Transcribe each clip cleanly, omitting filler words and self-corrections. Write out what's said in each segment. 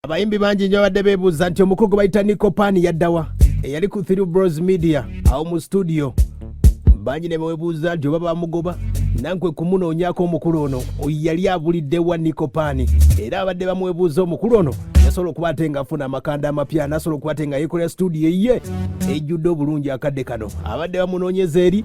Abayimbi bangi nnyo badde beebuuza nti omukulu bayita Nico yaddawa eyali ku Three Bros Media awo mu studio. Bangi ne beebuuza nti oba bamugoba nankwe kumunoonyaako omukulu ono yali abulidde wa Nico era abadde bamwebuuza omukulu ono yasobola okuba ate ng'afuna amakanda amapya n'asobola okuba ate nga yeekolera studio ye ejjudde obulungi akadde kano. Abadde bamunoonyeza eri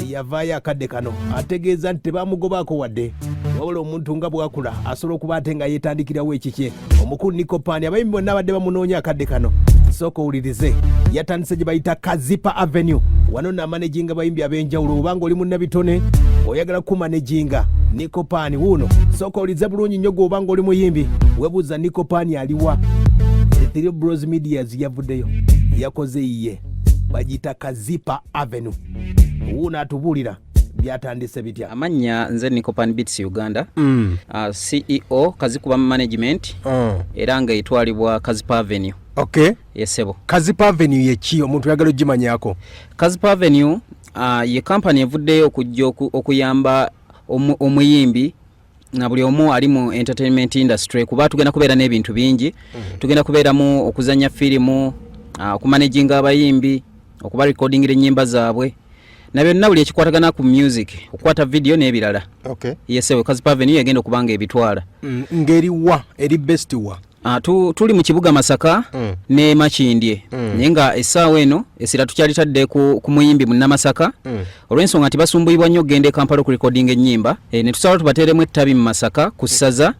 yavaayo akadde kano ategeeza nti tebamugobaako wadde wabula omuntu nga bwakula asobola okuba ate nga yeetandikirawo ekikye. Omukulu Nico abayimbi bonna abadde bamunoonya akadde kano. Sooka owulirize yatandise gye bayita Kazipa Avenue. Wano n'amanaginga bayimbi ab'enjawulo obanga oli munnabitone oyagala kumanaginga Nico wuno. Sooka owulirize bulungi nnyo gwe obanga oli muyimbi weebuuza Nico aliwa. Three Bros Media yavuddeyo yakoze iye bagita Kazipa Avenue. Wuno atubuulira byatandise bitya. Amanya nze Nico Beats Uganda, CEO Kazikuba Management, era nga etwalibwa Kazipa Avenue. Okay. Yesebo. Kazipa Avenue yeki omuntu yagala ogimanyako? Kazipa Avenue ye company evuddeyo okujja okuyamba omuyimbi na buli omu ali mu entertainment industry kuba tugenda kubeera n'ebintu bingi. Tugenda kubeeramu okuzanya firimu, okumanaginga abayimbi, okuba recordingira ennyimba zaabwe na byonna buli ekikwatagana ku music, okukwata video n'ebirala. Okay. Yesewe Kazipa Avenue yagenda okubanga ebitwala. Ngeri wa eri best wa? Tuli mu kibuga Masaka ne Makindye. Naye nga essaawa eno esira tukyali tadde ku muyimbi munna Masaka. Olw'ensonga nti basumbuyibwa nnyo okugenda e Kampala ku recording ennyimba. Ne tusaba tubateeremu ettabi mu Masaka ku ssaza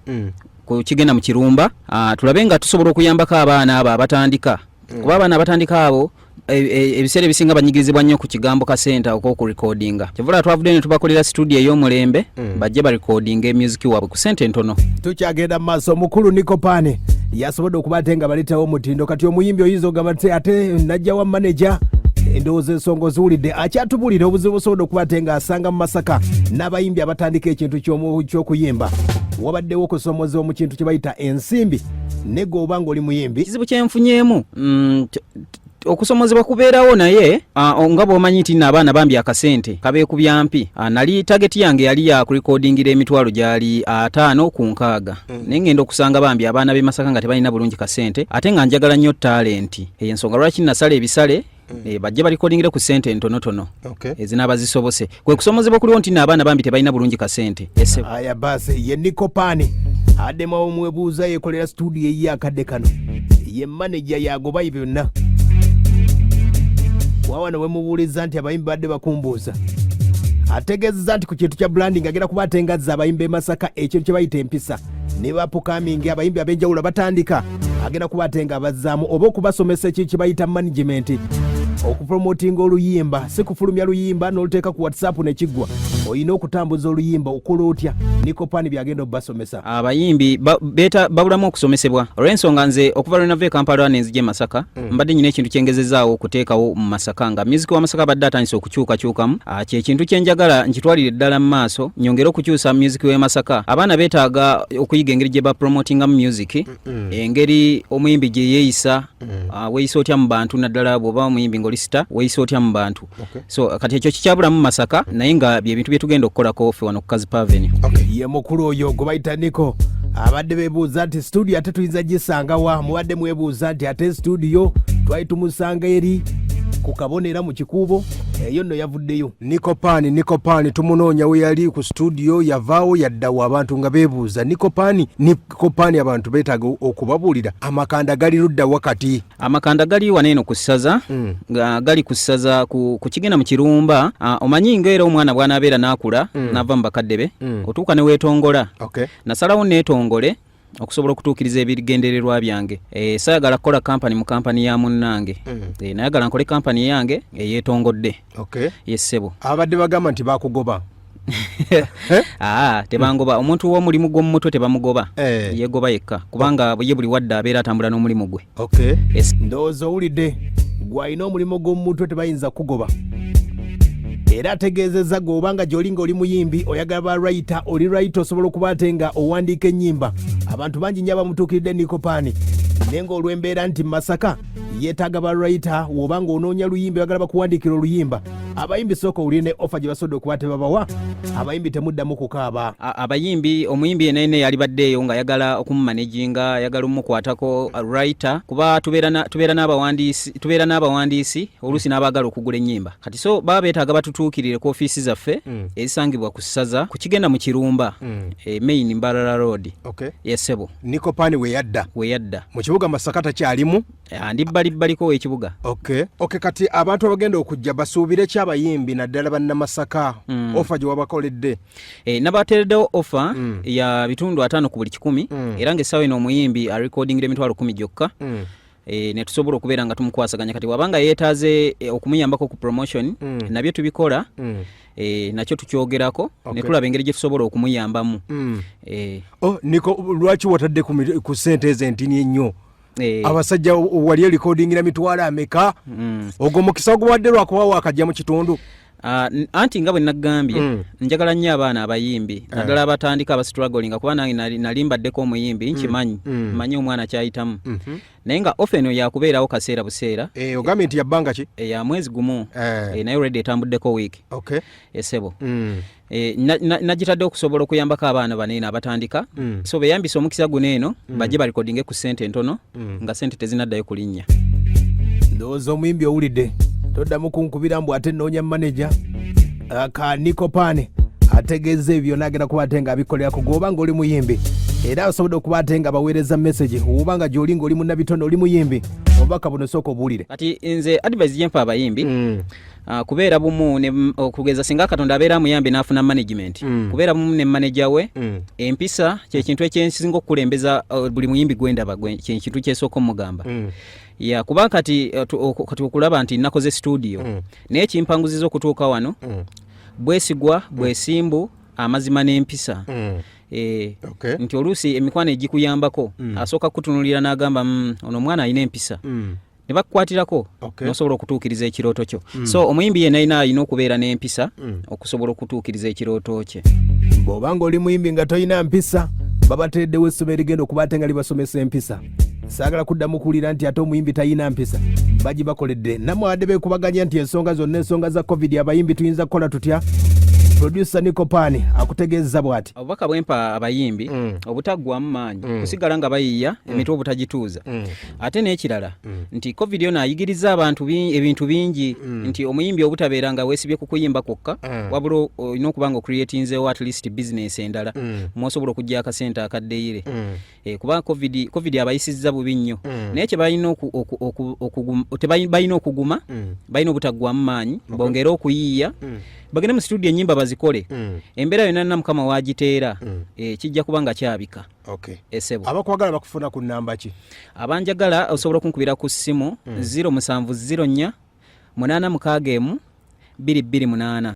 ku kigenda mu Kirumba. Tulabe nga tusobola okuyambako abaana abo abatandika. Kuba abaana abatandika abo ebiseera ebisinga banyigirizibwa nnyo ku kigambo ka center okwo recordinga. Kyevula twavudde ne tubakolera studio ey'Omulembe bajje ba recording music waabwe ku sente ntono. Tukyagenda mu maaso. Omukulu Nico yasobodde okuba ate nga baleetawo omutindo. Kati omuyimbi oyinza ogamba ate najja wa manager endowooza ensonga oziwulidde akyatubulira obuzibu busobodde okuba ate nga asanga mu Masaka n'abayimbi abatandika ekintu ky'okuyimba. Wabaddewo okusomoza mu kintu kye bayita ensimbi ne gwe oba ng'oli muyimbi. Kizibu kyenfunyeemu okusomozebwa kubeerawo naye nga bw'omanyi nti n'abaana bambi akasente kabeekubya mpi. Nali target yange yali ya kurekodingira emitwalo gyali 5 ku 6. Naye ngenda okusanga bambi abaana b'e Masaka nga tebalina bulungi kasente ate nga njagala nnyo talenti. Ensonga lwaki nasala ebisale bajje balikodingire ku sente ntonotono. Okay. Ezinaaba zisobose. Kwe kusomozebwa kuliwo nti n'abaana bambi tebalina bulungi kasente. Aya basi ye Nico adema omwebuuza yekolera studio ye akadde kano. Ye manager yagoba byonna. Wawana wemubuuliza nti abayimbi badde bakumbuuza. Ategeezezza nti ku kintu kya branding agenda kuba atengazza abayimbi Masaka ekintu kye bayita empisa. Ne bapukamingi abayimbi ab'enjawulo batandika agenda kuba atenga abazzaamu oba okubasomesa ekintu kye bayita management. Okupromotinga oluyimba si kufulumya luyimba n'oluteeka ku WhatsApp ne kiggwa. Oyina okutambuza oluyimba okola otya. Nico byagenda obbasomesa. Abayimbi babulamu okusomesebwa. Olw'ensonga nze okuva lwe nava e Kampala nenzije Masaka mbadde nyina ekintu kyengezezaawo okuteekawo mu Masaka nga music wa Masaka badde atandise okukyukakyukamu. Kyekintu kyenjagala nkitwalire ddala mu maaso nyongere okukyusa music w'e Masaka. Abaana beetaaga okuyiga engeri gye bapromotinga mu music, engeri omuyimbi gye yeeyisa, weeyisa otya mu bantu naddala bw'oba omuyimbi ng'olisita weeyisa otya mu bantu. So kati ekyo kikyabulamu mu Masaka naye nga byebintu bye tugenda okukolako ffe wano ku Kazipa Avenue. Ye mukulu oyo gwe bayita Nico abadde beebuuza nti studio ate tuyinza gisanga wa. Mubadde mwebuuza nti ate studio twali tumusanga eri ku Kabonera mu Kikuubo. Eyo nno yavuddeyo. Nico tumunoonya we yali ku studio yavaawo yaddawo abantu nga beebuuza Nico abantu beetaaga okubabuulira amakanda gali ludda wakati. Amakanda gali waneeno ku ssaza gali ku ssaza ku kigenda mu Kirumba. Omanyi ng'era omwana bw'anaabeera n'akula n'ava mu bakadde be otuuka ne weetongola. Okay. Nasalawo neetongole okusobola okutuukiriza ebigendererwa byange. Sayagala kukola kampani mu kampani ya munnange. Nayagala nkole kampani yange eyeetongodde. Okay. Yesebo. Abadde bagamba nti bakugoba. Tebangoba. Omuntu w'omulimu gw'omu mutwe tebamugoba. Yegoba yekka kubanga ye buli wadde abeera atambula n'omulimu gwe. Okay. Ndowooza owulidde gw'alina omulimu gw'omu mutwe tebayinza kugoba. Era ategeezezza gwe obanga gy'olinga oli muyimbi oyagala ba writer oli writer osobola okuba ate nga owandiika ennyimba. Abantu bangi nnyo abamutuukiridde Nico naye ng'olw'embeera nti Masaka yeetaaga ba writer w'obanga onoonya luyimba oyagala bakuwandiikira oluyimba abayimbi soko uline offer gye basobodde okuba tebabawa abayimbi temuddamu kukaaba abayimbi omuyimbi yenene yali baddeeyo nga yagala okumumanaginga yagala omukwatako writer kuba tubeera n'abawandiisi oluusi n'abaagala okugula ennyimba kati so baba beetaaga batutuukirire ku ofiisi zaffe ezisangibwa ku ssaza ku kigenda mu Kirumba main Mbarara Road yesebo Nico Pan weyadda mu kibuga Masaka takyalimu andi bbalibaliko w'ekibuga okay kati abantu abagenda okujja basuubire ki abayimbi naddala bannamasaka offer gye wabakoledde nabateereddewo offer ya bitundu 5 ku buli 100 era ng'essaawa eno omuyimbi arecordingire emitwalo 10 gyokka ne tusobola okubeera nga tumukwasaganya kati wabanga yeetaaze okumuyambako ku promotion nabyo tubikola nakyo tukyogerako ne tulaba engeri gye tusobola okumuyambamu Niko lwaki watadde ku ssente ez'entini ennyo abasajja wali recordingira mitwalo ameka ogwo mukisa oguwadde lwakuba wakajja mu kitundu anti nga bwe nagambye njagala nnyo abaana abayimbi naddala abatandika abastruggling kuba nange nali mbaddeko omuyimbi nkimanyi manyi omwana kyayitamu naye nga ofeno yakubeerawo kaseera buseera ogambye nti yabbanga ki ya mwezi gumu naye already etambuddeko wiiki esebo nagitadde okusobola okuyambako abaana banene abatandika so beyambisa omukisa guno eno bajje balikodinge ku ssente entono nga ssente tezinaddayo kulinnya ndowooza omuyimbi owulidde toddamu kunkubira mbu ate noonya manager ka Nico Pan ategeeza ebyo naagenda kuba ate nga abikolera ku gwoba nga oli muyimbi era asobodde okuba ate nga baweereza message oba nga gy'oli ng'oli munnabitono oli muyimbi obubaka buno sooka obuwulire kati nze advice gyempa abayimbi kubeera bumu okugeza singa Katonda abeera amuyambe n'afuna management kubeera bumu ne manager we empisa kyekintu ekyensinga okukulembeza buli muyimbi gwendaba kyekintu kyesooka omugamba kuba kati okulaba nti nakoze studio naye kimpanguziza okutuuka wano bwesigwa bwesimbu amazima n'empisa nti oluusi emikwano egikuyambako asooka kutunulira n'agamba ono omwana alina empisa ne bakukwatirako n'osobola okutuukiriza ekirooto kyo so omuyimbi yenna alina okubeera n'empisa okusobola okutuukiriza ekirooto kye bw'obanga oli muyimbi nga tolina mpisa babatereddewo essomero erigenda okuba ate nga libasomesa empisa saagala kuddamu kuwulira nti ate omuyimbi talina mpisa bagibakoledde namwadde beekubaganya nti ensonga zonna ensonga za covid abayimbi tuyinza kukola tutya producer Nico Pan akutegeeza bw'ati obubaka bwempa abayimbi obutaggwamu maanyi kusigala nga bayiiya emitwe obutagituuza ate n'ekirala nti covid yona ayigiriza abantu ebintu bingi nti omuyimbi obutabeera nga weesibye ku kuyimba kwokka wabula olina okuba nga ocreatinzeewo at least business endala mwosobola okujja akasente akaddeire kuba covid abayisizza bubi nnyo naye kye balina okuguma balina obutaggwamu maanyi bongere okuyiiya bagende mu studio ennyimba bazikole embeera yonna nna mukama waagiteera kijja kuba nga kyabika esebo abakwagala bakufuna ku nnamba ki abanjagala osobola okunkubira ku ssimu 0704 861 228